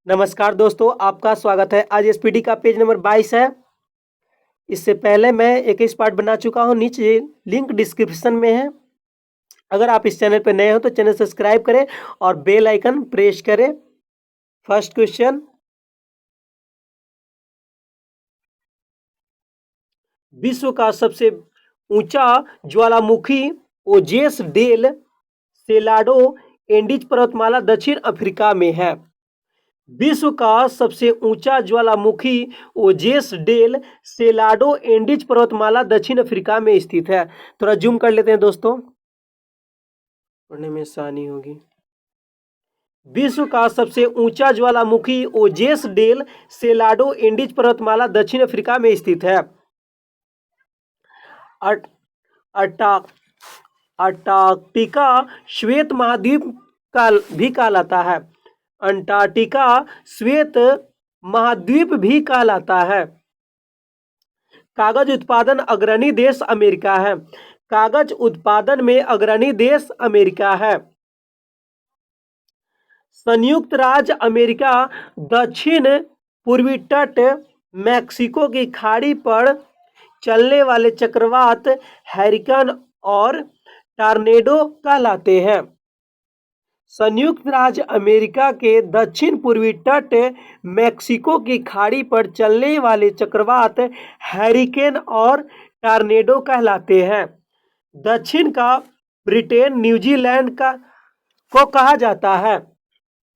नमस्कार दोस्तों, आपका स्वागत है। आज एसपीडी का पेज नंबर 22 है। इससे पहले मैं 21 पार्ट बना चुका हूं, नीचे लिंक डिस्क्रिप्शन में है। अगर आप इस चैनल पर नए हो तो चैनल सब्सक्राइब करें और बेल आइकन प्रेस करें। फर्स्ट क्वेश्चन, विश्व का सबसे ऊंचा ज्वालामुखी ओजेस डेल सेलाडो एंडीज पर्वतमाला दक्षिण अफ्रीका में है। विश्व का सबसे ऊंचा ज्वालामुखी ओजेस डेल सेलाडो एंडीज पर्वतमाला दक्षिण अफ्रीका में स्थित है। थोड़ा जूम कर लेते हैं दोस्तों, पढ़ने में आसानी होगी। विश्व का सबसे ऊंचा ज्वालामुखी ओजेस डेल सेलाडो एंडीज पर्वतमाला दक्षिण अफ्रीका में स्थित है। अंटार्कटिका श्वेत महाद्वीप का भी कहलाता है। अंटार्कटिका श्वेत महाद्वीप भी कहलाता है। कागज उत्पादन अग्रणी देश अमेरिका है। कागज उत्पादन में अग्रणी देश अमेरिका है। संयुक्त राज्य अमेरिका दक्षिण पूर्वी तट मैक्सिको की खाड़ी पर चलने वाले चक्रवात हैरिकेन और टॉर्नेडो कहलाते हैं। संयुक्त राज्य अमेरिका के दक्षिण पूर्वी तट मैक्सिको की खाड़ी पर चलने वाले चक्रवात हैरिकेन और टॉर्नेडो कहलाते हैं। दक्षिण का ब्रिटेन न्यूजीलैंड को कहा जाता है।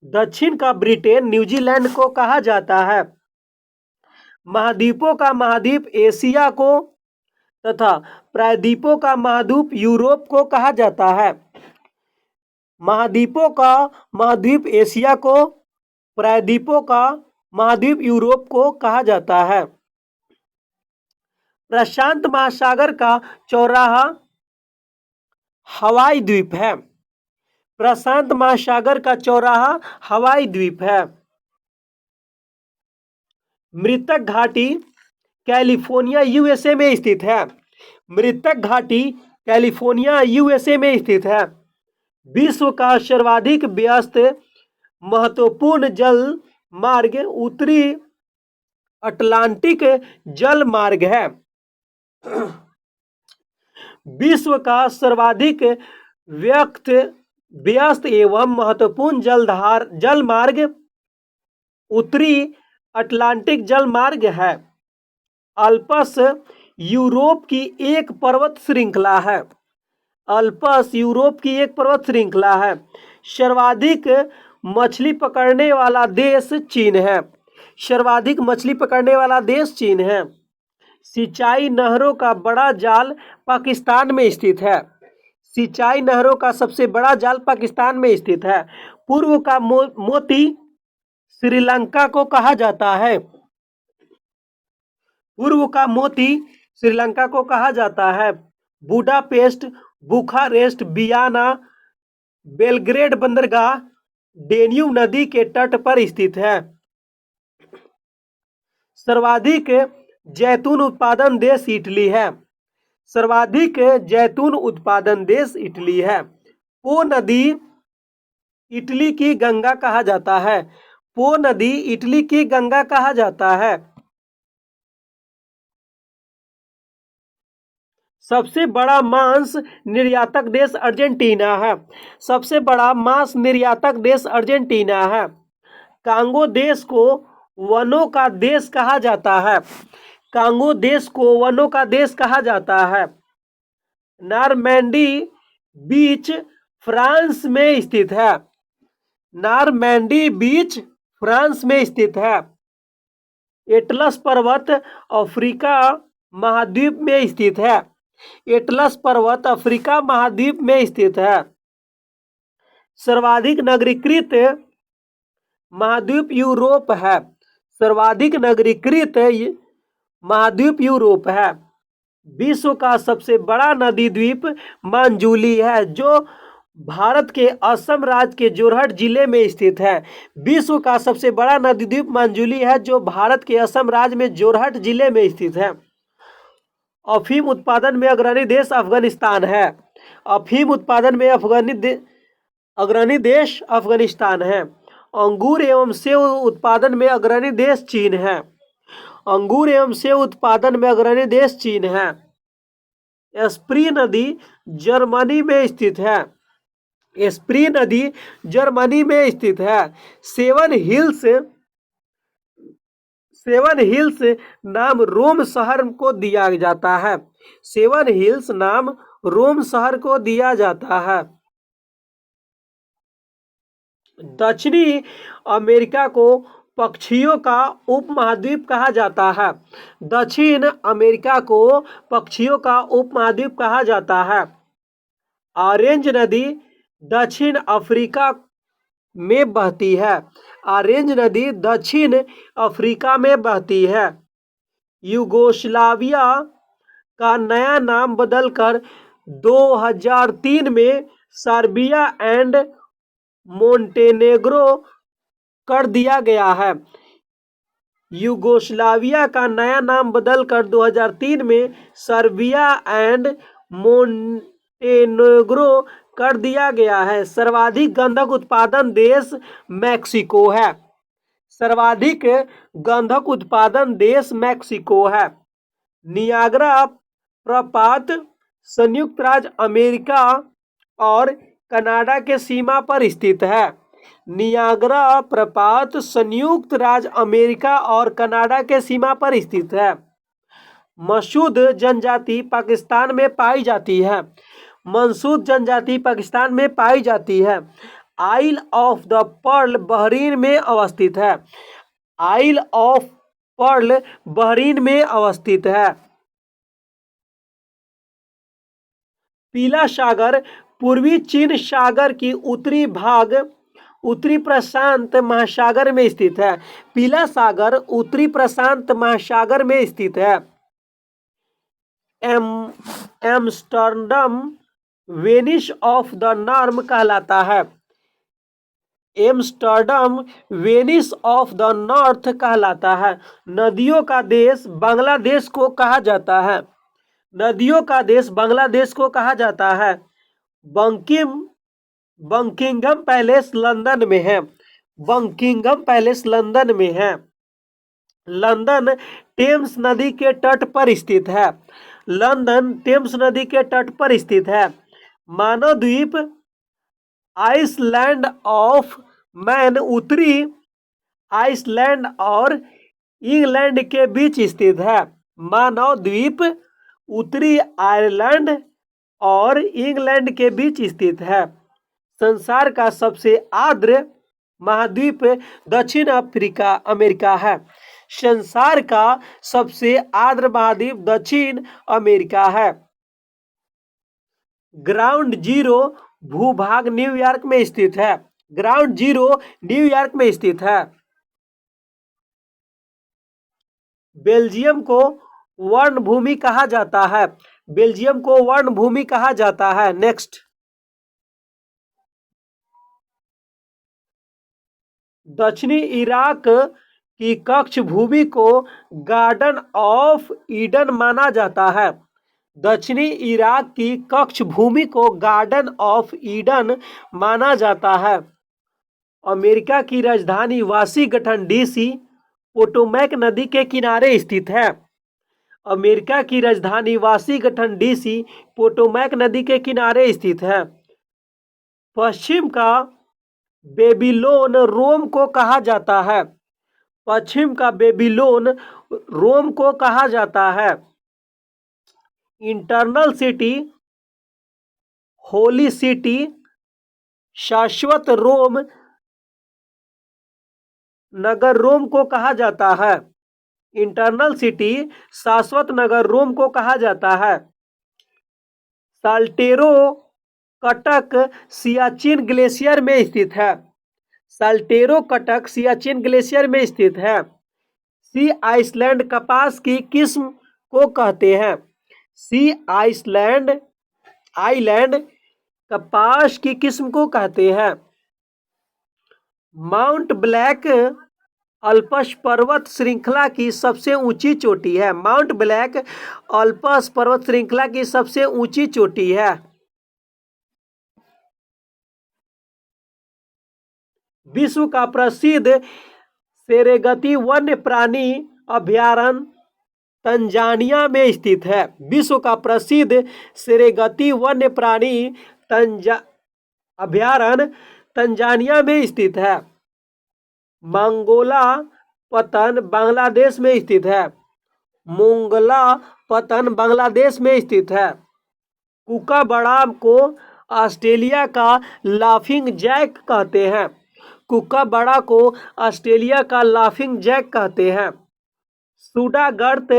दक्षिण का ब्रिटेन न्यूजीलैंड को कहा जाता है। महाद्वीपों का महाद्वीप एशिया को तथा प्रायद्वीपों का महाद्वीप यूरोप को कहा जाता है। महाद्वीपों का महाद्वीप एशिया को, प्रायद्वीपों का महाद्वीप यूरोप को कहा जाता है। प्रशांत महासागर का चौराहा हवाई द्वीप है। प्रशांत महासागर का चौराहा हवाई द्वीप है। मृतक घाटी कैलिफोर्निया यूएसए में स्थित है। मृतक घाटी कैलिफोर्निया यूएसए में स्थित है। विश्व का सर्वाधिक व्यस्त महत्वपूर्ण जल मार्ग उत्तरी अटलांटिक जल मार्ग है। विश्व का सर्वाधिक व्यस्त एवं महत्वपूर्ण जल मार्ग उत्तरी अटलांटिक जल मार्ग है। अल्प्स यूरोप की एक पर्वत श्रृंखला है। अल्प्स यूरोप की एक पर्वत श्रृंखला है। सर्वाधिक मछली पकड़ने वाला देश चीन है। सर्वाधिक मछली पकड़ने वाला देश चीन है। सिंचाई नहरों का बड़ा जाल पाकिस्तान में स्थित है। सिंचाई नहरों का सबसे बड़ा जाल पाकिस्तान में स्थित है। पूर्व का मोती श्रीलंका को कहा जाता है। पूर्व का मोती श्रीलंका को कहा जाता है। बुडापेस्ट, बुखारेस्ट, वियना, बेलग्रेड बंदरगाह डेन्यूब नदी के तट पर स्थित है। सर्वाधिक जैतून उत्पादन देश इटली है। सर्वाधिक जैतून उत्पादन देश इटली है। पो नदी इटली की गंगा कहा जाता है। पो नदी इटली की गंगा कहा जाता है। सबसे बड़ा मांस निर्यातक देश अर्जेंटीना है। सबसे बड़ा मांस निर्यातक देश अर्जेंटीना है। कांगो देश को वनों का देश कहा जाता है। कांगो देश को वनों का देश कहा जाता है। नॉर्मैंडी बीच फ्रांस में स्थित है। नॉर्मैंडी बीच फ्रांस में स्थित है। एटलस पर्वत अफ्रीका महाद्वीप में स्थित है। एटलस पर्वत अफ्रीका महाद्वीप में स्थित है। सर्वाधिक नगरीकृत महाद्वीप यूरोप है। सर्वाधिक नगरीकृत महाद्वीप यूरोप है। विश्व का सबसे बड़ा नदी द्वीप मांजुली है, जो भारत के असम राज्य के जोरहट जिले में स्थित है। विश्व का सबसे बड़ा नदी द्वीप मांजुली है, जो भारत के असम राज्य में जोरहट जिले में स्थित है। अफीम उत्पादन में अग्रणी देश अफगानिस्तान है। अफीम उत्पादन में अग्रणी देश अफगानिस्तान है। अंगूर एवं सेब उत्पादन में अग्रणी देश चीन है। अंगूर एवं सेब उत्पादन में अग्रणी देश चीन है। स्प्री नदी जर्मनी में स्थित है। स्प्री नदी जर्मनी में स्थित है। सेवन हिल्स नाम रोम शहर को दिया जाता है। सेवन हिल्स नाम रोम शहर को दिया जाता है। दक्षिणी अमेरिका को पक्षियों का उपमहाद्वीप कहा जाता है। दक्षिण अमेरिका को पक्षियों का उपमहाद्वीप कहा जाता है। ऑरेंज नदी दक्षिण अफ्रीका में बहती है। ऑरेंज नदी दक्षिण अफ्रीका में बहती है। यूगोस्लाविया का नया नाम बदलकर 2003 में सर्बिया एंड मोंटेनेग्रो कर दिया गया है। यूगोस्लाविया का नया नाम बदलकर 2003 में सर्बिया एंड मोंटेनेग्रो कर दिया गया है। सर्वाधिक गंधक उत्पादन देश मैक्सिको है। सर्वाधिक गंधक उत्पादन देश मैक्सिको है। नियाग्रा प्रपात संयुक्त राज्य अमेरिका और कनाडा के सीमा पर स्थित है। नियाग्रा प्रपात संयुक्त राज्य अमेरिका और कनाडा के सीमा पर स्थित है। मसूद जनजाति पाकिस्तान में पाई जाती है। मंसूद जनजाति पाकिस्तान में पाई जाती है। आइल ऑफ द पर्ल बहरीन में अवस्थित है। आइल ऑफ पर्ल बहरीन में अवस्थित है। पीला सागर पूर्वी चीन सागर की उत्तरी भाग उत्तरी प्रशांत महासागर में स्थित है। पीला सागर उत्तरी प्रशांत महासागर में स्थित है। Amsterdam Venice of the north कहलाता है। Amsterdam Venice of the north कहलाता है। नदियों का देश बांग्लादेश को कहा जाता है। नदियों का देश बांग्लादेश को कहा जाता है। बकिंघम पैलेस लंदन में है। बकिंघम पैलेस लंदन में है। लंदन टेम्स नदी के तट पर स्थित है। लंदन टेम्स नदी के तट पर स्थित है। मानव द्वीप आइसलैंड ऑफ मैन उत्तरी आइसलैंड और इंग्लैंड के बीच स्थित है। मानव द्वीप उत्तरी आयरलैंड और इंग्लैंड के बीच स्थित है। संसार का सबसे आर्द्र महाद्वीप दक्षिण अमेरिका है। संसार का सबसे आर्द्र महाद्वीप दक्षिण अमेरिका है। ग्राउंड जीरो भूभाग न्यूयॉर्क में स्थित है। ग्राउंड जीरो न्यूयॉर्क में स्थित है। बेल्जियम को वर्ण भूमि कहा जाता है। बेल्जियम को वर्ण भूमि कहा जाता है। नेक्स्ट, दक्षिणी इराक की कक्ष भूमि को गार्डन ऑफ ईडन माना जाता है। दक्षिणी इराक की कक्ष भूमि को गार्डन ऑफ ईडन माना जाता है। अमेरिका की राजधानी वाशिंगटन डीसी पोटोमैक नदी के किनारे स्थित है। अमेरिका की राजधानी वाशिंगटन डीसी पोटोमैक नदी के किनारे स्थित है। पश्चिम का बेबीलोन रोम को कहा जाता है। पश्चिम का बेबीलोन रोम को कहा जाता है। इंटरनल सिटी होली सिटी शाश्वत रोम नगर रोम को कहा जाता है। इंटरनल सिटी शाश्वत नगर रोम को कहा जाता है। साल्टेरो कटक सियाचिन ग्लेशियर में स्थित है। साल्टेरो कटक सियाचिन ग्लेशियर में स्थित है। सी आइसलैंड कपास की किस्म को कहते हैं। सी आइलैंड कपास की किस्म को कहते हैं। माउंट ब्लैक अल्पस पर्वत श्रृंखला की सबसे ऊंची चोटी है। माउंट ब्लैक अल्पस पर्वत श्रृंखला की सबसे ऊंची चोटी है। विश्व का प्रसिद्ध सेरेगती वन्य प्राणी अभयारण्य तंजानिया में स्थित है। विश्व का प्रसिद्ध सेरेगती वन्य प्राणी अभयारण्य तंजानिया में स्थित है। मंगोला पतन बांग्लादेश में स्थित है। मोंगला पतन बांग्लादेश में स्थित है। कुकाबड़ा को ऑस्ट्रेलिया का लाफिंग जैक कहते हैं। कुकाबड़ा को ऑस्ट्रेलिया का लाफिंग जैक कहते हैं। सूडागर्त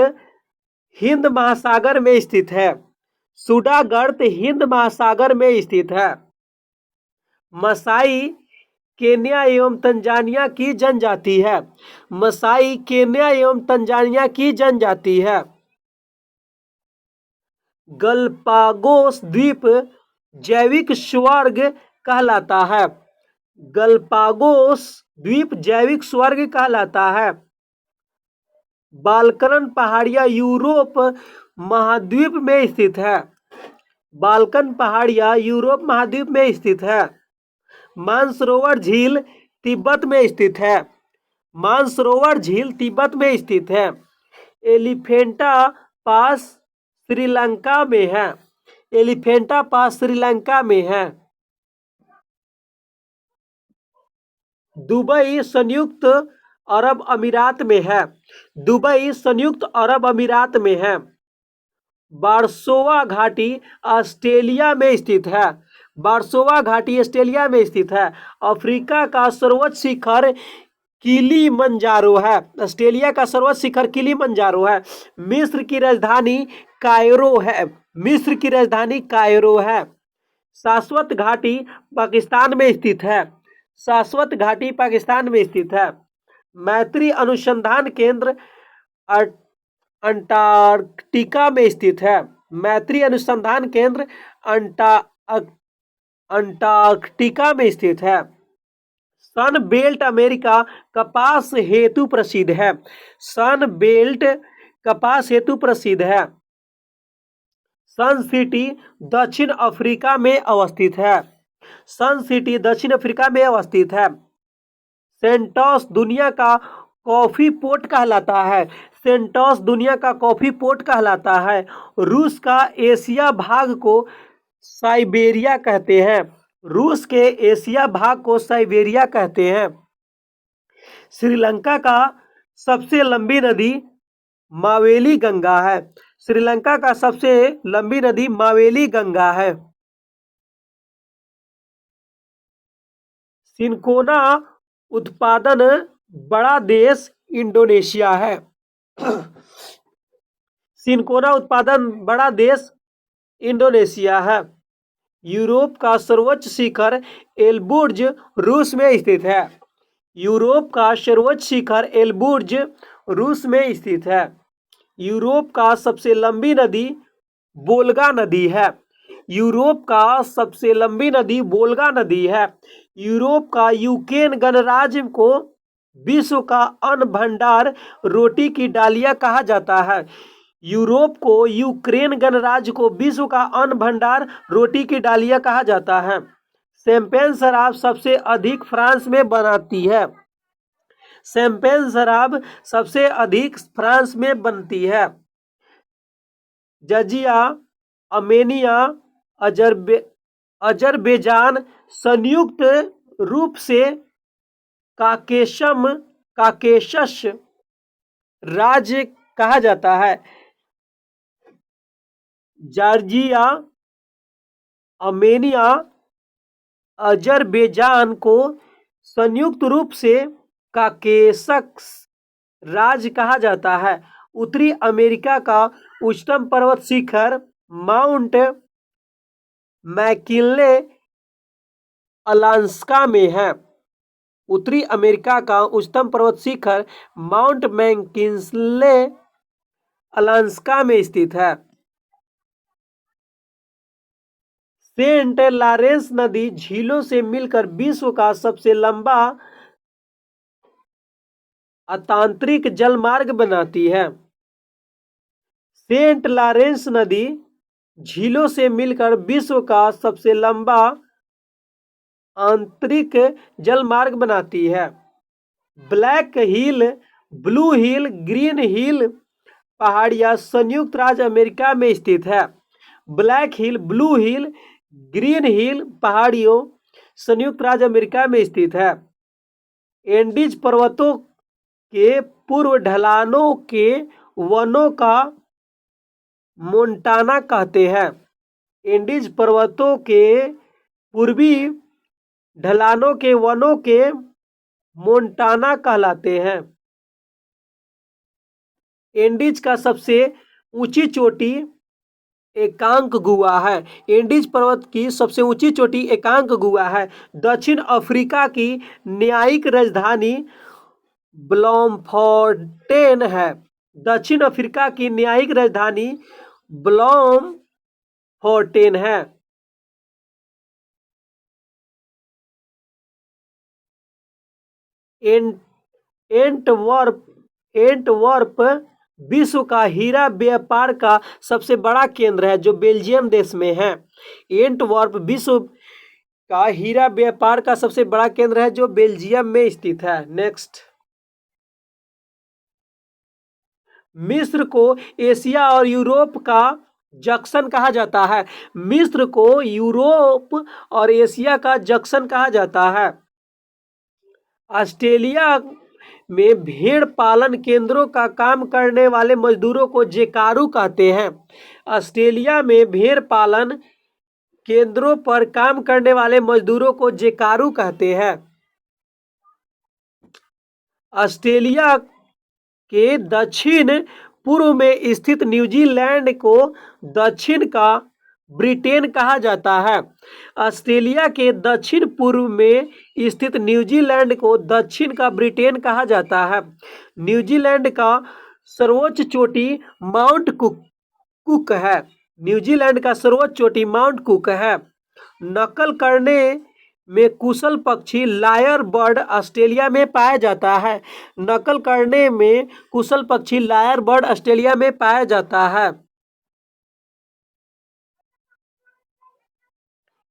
हिंद महासागर में स्थित है। सूडागर्त हिंद महासागर में स्थित है। मसाई केन्या एवं तंजानिया की जनजाति है। मसाई केन्या एवं तंजानिया की जनजाति है। गलपागोस द्वीप जैविक स्वर्ग कहलाता है। गलपागोस द्वीप जैविक स्वर्ग कहलाता है। बाल्कन पहाड़ियां यूरोप महाद्वीप में स्थित है। बाल्कन पहाड़ियां यूरोप महाद्वीप में स्थित है। मानसरोवर झील तिब्बत में स्थित है। मानसरोवर झील तिब्बत में स्थित है। एलिफेंटा पास श्रीलंका में है। एलिफेंटा पास श्रीलंका में है। दुबई संयुक्त अरब अमीरात में है। दुबई संयुक्त अरब अमीरात में है। बारसोवा घाटी ऑस्ट्रेलिया में स्थित है। बारसोवा घाटी ऑस्ट्रेलिया में स्थित है। अफ्रीका का सर्वोच्च शिखर किलिमंजारो है। ऑस्ट्रेलिया का सर्वोच्च शिखर किलिमंजारो है। मिस्र की राजधानी कायरो है। मिस्र की राजधानी कायरो है। शाश्वत घाटी पाकिस्तान में स्थित है। शाश्वत घाटी पाकिस्तान में स्थित है। मैत्री अनुसंधान केंद्र अंटार्कटिका में स्थित है। मैत्री अनुसंधान केंद्र अंटार्कटिका में स्थित है। सन बेल्ट अमेरिका कपास हेतु प्रसिद्ध है। सन बेल्ट कपास हेतु प्रसिद्ध है। सन सिटी दक्षिण अफ्रीका में अवस्थित है। सन सिटी दक्षिण अफ्रीका में अवस्थित है। सेंटोस दुनिया का कॉफी पोर्ट कहलाता है। सेंटोस दुनिया का कॉफी पोर्ट कहलाता है। रूस का एशिया भाग को साइबेरिया कहते हैं। रूस के एशिया भाग को साइबेरिया कहते हैं। श्रीलंका का सबसे लंबी नदी मावेली गंगा है। श्रीलंका का सबसे लंबी नदी मावेली गंगा है। सिनकोना उत्पादन बड़ा देश इंडोनेशिया है। सिनकोना उत्पादन बड़ा देश इंडोनेशिया है। यूरोप का सर्वोच्च शिखर एलबुर्ज रूस में स्थित है। यूरोप का सर्वोच्च शिखर एलबुर्ज रूस में स्थित है। यूरोप का सबसे लंबी नदी वोल्गा नदी है। यूरोप का सबसे लंबी नदी वोल्गा नदी है। यूरोप का यूक्रेन गणराज्य को विश्व का अन्न भंडार रोटी की डालिया कहा जाता है। यूरोप को यूक्रेन गणराज्य को विश्व का अन्न भंडार रोटी की डालिया कहा जाता है। शैंपेन शराब सबसे अधिक फ्रांस में बनाती है। शैंपेन शराब सबसे अधिक फ्रांस में बनती है। जर्जिया आर्मेनिया अजरबैजान संयुक्त रूप से काकेशस राज्य कहा जाता है। जॉर्जिया आर्मेनिया अजरबैजान को संयुक्त रूप से काकेशस राज्य कहा जाता है। उत्तरी अमेरिका का उच्चतम पर्वत शिखर माउंट मैकिनले अलास्का में है। उत्तरी अमेरिका का उच्चतम पर्वत शिखर माउंट मैकिनले अलास्का में स्थित है। सेंट लॉरेंस नदी झीलों से मिलकर विश्व का सबसे लंबा आंतरिक जलमार्ग बनाती है। सेंट लॉरेंस नदी झीलों से मिलकर विश्व का सबसे लंबा आंतरिक जलमार्ग बनाती है। ब्लैक हिल, ब्लू हिल, ग्रीन हिल पहाड़ियाँ संयुक्त राज्य अमेरिका में स्थित है। ब्लैक हिल, ब्लू हिल, ग्रीन हिल पहाड़ियों संयुक्त राज्य अमेरिका में स्थित है। एंडीज पर्वतों के पूर्व ढलानों के वनों का मोंटाना कहते हैं। एंडीज पर्वतों के पूर्वी ढलानों के वनों के मोंटाना कहलाते हैं। एंडीज का सबसे ऊंची चोटी एकांक गुआ है। एंडीज पर्वत की सबसे ऊंची चोटी एकांक गुआ है। दक्षिण अफ्रीका की न्यायिक राजधानी ब्लॉमफोंटेन है। दक्षिण अफ्रीका की न्यायिक राजधानी ब्लॉमफोंटेन है। एंटवर्प विश्व का हीरा व्यापार का सबसे बड़ा केंद्र है जो बेल्जियम देश में है। एंटवर्प विश्व का हीरा व्यापार का सबसे बड़ा केंद्र है जो बेल्जियम में स्थित है। नेक्स्ट, मिस्र को एशिया और यूरोप का जंक्शन कहा जाता है। मिस्र को यूरोप और एशिया का जंक्शन कहा जाता है। ऑस्ट्रेलिया में भेड़ पालन केंद्रों का काम करने वाले मजदूरों को जेकारू कहते हैं। ऑस्ट्रेलिया में भेड़ पालन केंद्रों पर काम करने वाले मजदूरों को जेकारू कहते हैं। ऑस्ट्रेलिया के दक्षिण पूर्व में स्थित न्यूजीलैंड को दक्षिण का ब्रिटेन कहा जाता है। ऑस्ट्रेलिया के दक्षिण पूर्व में स्थित न्यूजीलैंड को दक्षिण का ब्रिटेन कहा जाता है। न्यूजीलैंड का सर्वोच्च चोटी माउंट कुक है। न्यूजीलैंड का सर्वोच्च चोटी माउंट कुक है। नकल करने में कुशल पक्षी लायर बर्ड ऑस्ट्रेलिया में पाया जाता है। नकल करने में कुशल पक्षी लायर बर्ड ऑस्ट्रेलिया में पाया जाता है।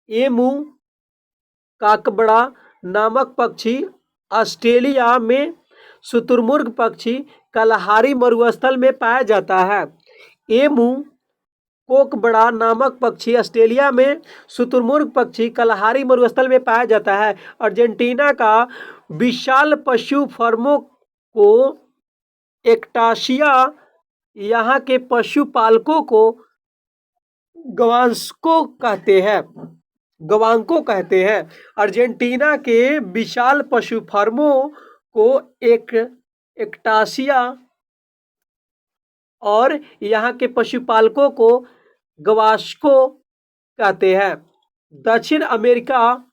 एमू काकबड़ा नामक पक्षी ऑस्ट्रेलिया में शुतुरमुर्ग पक्षी कलहारी मरुस्थल में पाया जाता है। एमू कोकबड़ा नामक पक्षी ऑस्ट्रेलिया में शुतुरमुर्ग पक्षी कलहारी मरुस्थल में पाया जाता है। अर्जेंटीना का विशाल पशु फार्मों को एक्टासिया यहाँ के पशुपालकों को गवांको कहते हैं। अर्जेंटीना के विशाल पशु फार्मों को एक्टासिया और यहाँ के पशुपालकों को गवास्को कहते हैं। दक्षिण अमेरिका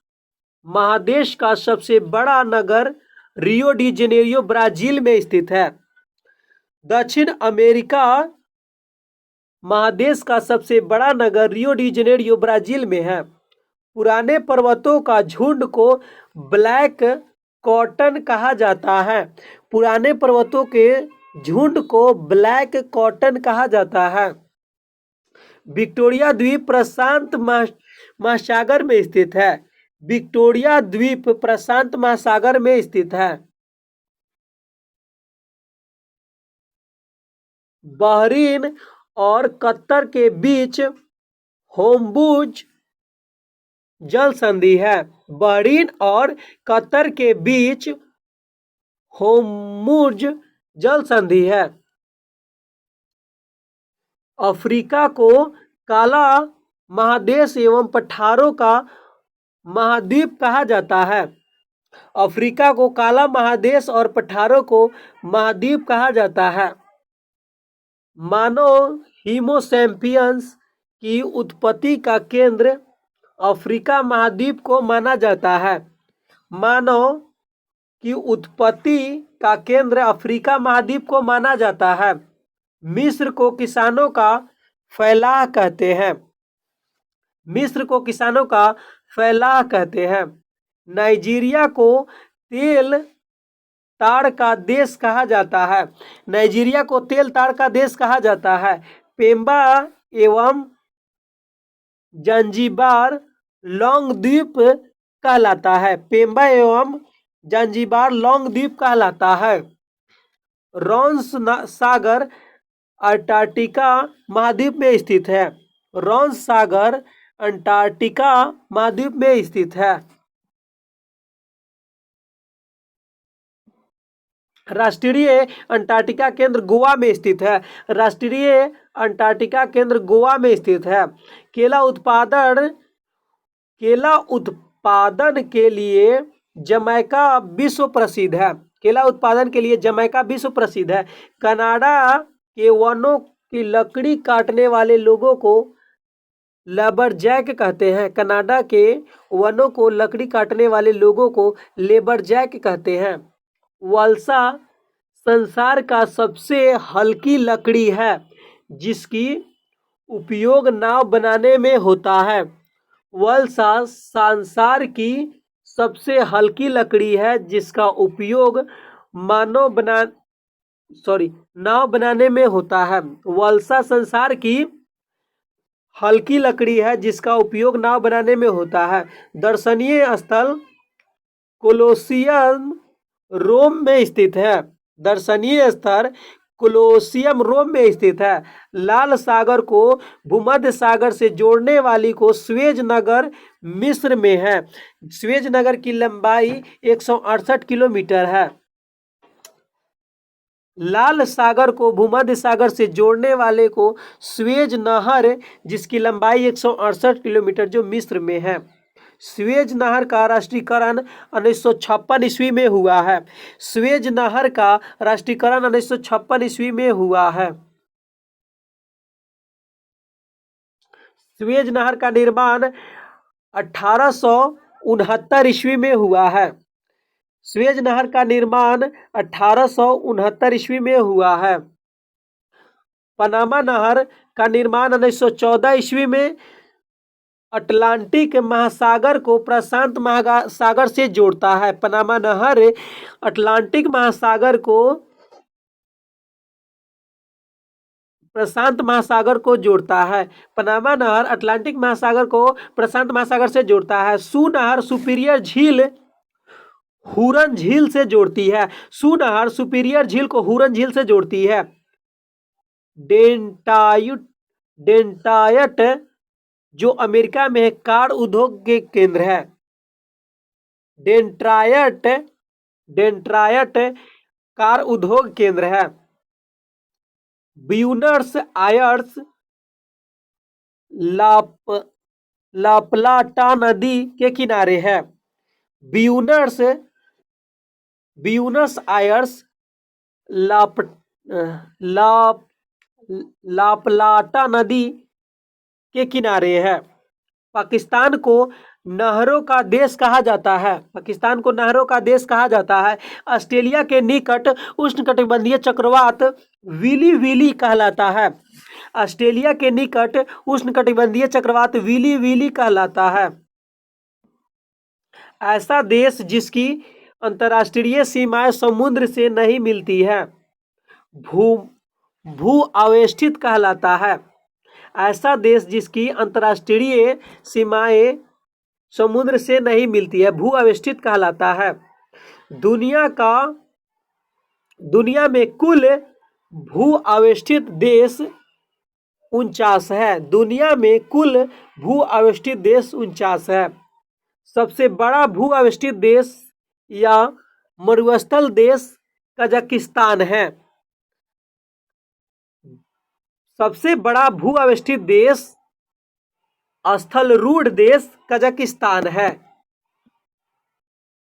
महादेश का सबसे बड़ा नगर रियो डी जेनेरियो ब्राजील में स्थित है। दक्षिण अमेरिका महादेश का सबसे बड़ा नगर रियो डी जेनेरियो ब्राजील में है। पुराने पर्वतों का झुंड को ब्लैक कॉटन कहा जाता है। पुराने पर्वतों के झुंड को ब्लैक कॉटन कहा जाता है। विक्टोरिया द्वीप प्रशांत महासागर में स्थित है। विक्टोरिया द्वीप प्रशांत महासागर में स्थित है। बहरीन और कतर के बीच होर्मुज जल संधि है। बहरीन और कतर के बीच होर्मुज जल संधि है। अफ्रीका को काला महादेश एवं पठारों का महाद्वीप कहा जाता है। अफ्रीका को काला महादेश और पठारों को महाद्वीप कहा जाता है। मानव होमोसैपियंस की उत्पत्ति का केंद्र अफ्रीका महाद्वीप को माना जाता है। मानव की उत्पत्ति का केंद्र अफ्रीका महाद्वीप को माना जाता है। मिस्र को किसानों का फैलाह कहते हैं। मिस्र को किसानों का फैलाह कहते हैं। नाइजीरिया को तेल ताड़ का देश कहा जाता है। नाइजीरिया को तेल ताड़ का देश कहा जाता है। पेम्बा एवं जंजीबार लॉन्ग द्वीप कहलाता है। पेम्बा एवं जांजीबार लौंग द्वीप कहलाता है। रॉन्स सागर अंटार्कटिका महाद्वीप में स्थित है। रॉन्स सागर अंटार्कटिका महाद्वीप में स्थित है। राष्ट्रीय अंटार्कटिका केंद्र गोवा में स्थित है। राष्ट्रीय अंटार्कटिका केंद्र गोवा में स्थित है। केला उत्पादन के लिए जमैका विश्व प्रसिद्ध है। केला उत्पादन के लिए जमैका विश्व प्रसिद्ध है। कनाडा के वनों की लकड़ी काटने वाले लोगों को लेबरजैक कहते हैं। कनाडा के वनों को लकड़ी काटने वाले लोगों को लेबरजैक कहते हैं। वल्सा संसार का सबसे हल्की लकड़ी है जिसकी उपयोग नाव बनाने में होता है। वल्सा संसार की सबसे हल्की लकड़ी है जिसका उपयोग नाव बनाने में होता है। वल्सा संसार की हल्की लकड़ी है जिसका उपयोग नाव बनाने में होता है। दर्शनीय स्थल कोलोसियम रोम में स्थित है। दर्शनीय स्थल कोलोसियम रोम में स्थित है। लाल सागर को भूमध्य सागर से जोड़ने वाली को स्वेज नगर मिस्र में है। स्वेज नगर की लंबाई 168 किलोमीटर है। लाल सागर को भूमध्य सागर से जोड़ने वाले को स्वेज नहर जिसकी लंबाई 168 किलोमीटर जो मिस्र में है। स्वेज नहर का राष्ट्रीयकरण 1956 ईस्वी में हुआ है। स्वेज नहर का राष्ट्रीयकरण 1956 ईस्वी में हुआ है। स्वेज नहर का निर्माण 1869 ईस्वी में हुआ है। स्वेज नहर का निर्माण 1869 ईस्वी में हुआ है। पनामा नहर का निर्माण 1914 ईस्वी में अटलांटिक महासागर को प्रशांत महासागर से जोड़ता है। पनामा नहर अटलांटिक महासागर को प्रशांत महासागर को जोड़ता है। पनामा नहर अटलांटिक महासागर को प्रशांत महासागर से जोड़ता है। सू नहर सुपीरियर झील हुरन झील से जोड़ती है। सू नहर सुपीरियर झील को हुरन झील से जोड़ती है। डेट्रॉयट जो अमेरिका में कार उद्योग के केंद्र है। डेट्रॉयट कार उद्योग केंद्र है। ब्यूनस आयर्स लाप्लाटा नदी के किनारे है। ब्यूनस आयर्स लाप्लाटा नदी के किनारे है। पाकिस्तान को नहरों का देश कहा जाता है। पाकिस्तान को नहरों का देश कहा जाता है। ऑस्ट्रेलिया के निकट उष्णकटिबंधीय चक्रवात विली विली कहलाता है। ऑस्ट्रेलिया के निकट उष्णकटिबंधीय चक्रवात विली विली कहलाता है। ऐसा देश जिसकी अंतर्राष्ट्रीय सीमाएं समुद्र से नहीं मिलती है भू अवस्थित कहलाता है। ऐसा देश जिसकी अंतर्राष्ट्रीय सीमाएं समुद्र से नहीं मिलती है भू अवस्थित कहलाता है। दुनिया में कुल भू अवस्थित देश 49 है। दुनिया में कुल भू अवस्थित देश 49 है। सबसे बड़ा भू अवस्थित देश या मरुस्थल देश कजाकिस्तान है। सबसे बड़ा भू अवस्थित देश स्थलरूढ़ देश कजाकिस्तान है।